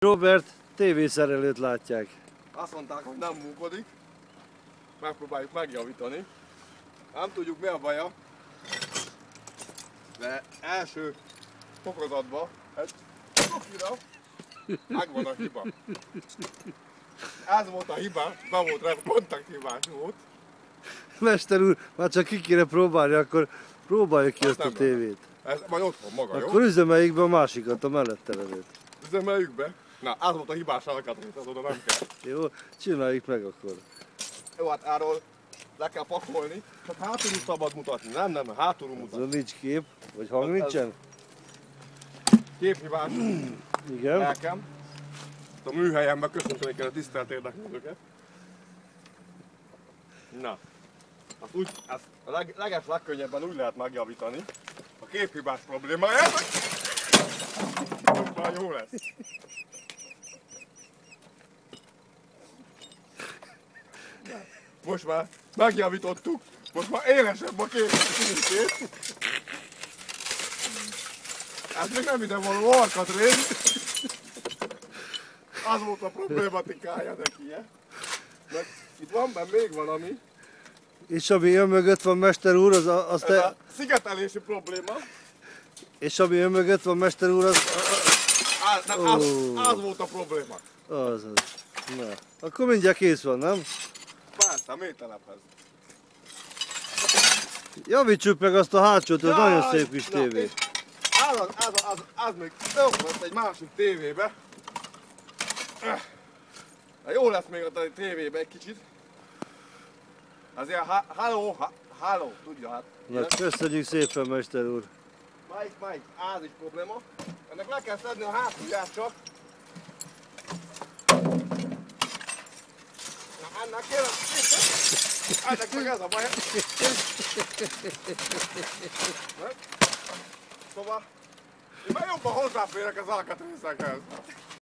Robert tévészerelőt látják. Azt mondták, hogy nem munkodik. Megpróbáljuk megjavítani. Nem tudjuk, mi a baja. De első fokozatban egy kopira megvan a hiba. Ez volt a hiba, be volt rá, kontakthibás volt. Mester úr, már csak ki kéne próbálni, akkor próbáljuk ki ezt a tévét. Ez majd otthon maga, jó? Akkor üzemeljük be a másikat, a mellette levőt. Üzemeljük be. Na, ez volt a hibás alkatrész, az oda nem kell. Jó, csináljuk meg akkor. Jó, hát erről le kell pakolni. Csak hátulról szabad mutatni, nem, hátulról mutatni. Azon nincs kép, vagy hang nincsen? Képhibás. Igen. Nekem. A műhelyemben köszönteni kell a tisztelt érdeklődőket. Na. Hát úgy, ezt a legkönnyebben úgy lehet megjavítani. A képhibás problémája. Most már jó lesz. Most már megjavítottuk. Most már élesebb a kép. Ez még nem ide való alkatrész. Az volt a problématikája neki, meg itt van benne még valami. És ami ön mögött van, mester úr, az te... a szigetelési probléma. És ami ön mögött van, mester úr, az volt a probléma. Az. Na, akkor mindjárt kész van, nem? Persze, mélytelephez. Javítsuk meg azt a hátsót, ez nagyon szép kis tévé. Az még összevett egy másik tévébe. Jó lesz még a tévébe egy kicsit. Az ilyen háló, tudja hát. Na, köszönjük szépen, mester úr. Melyik, az is probléma. Ennek le kell szedni a hátulját csak. Na, ennek kérem, ennek meg ez a baj. Szóval, én már jobban hozzáférek az alkatrészekhez.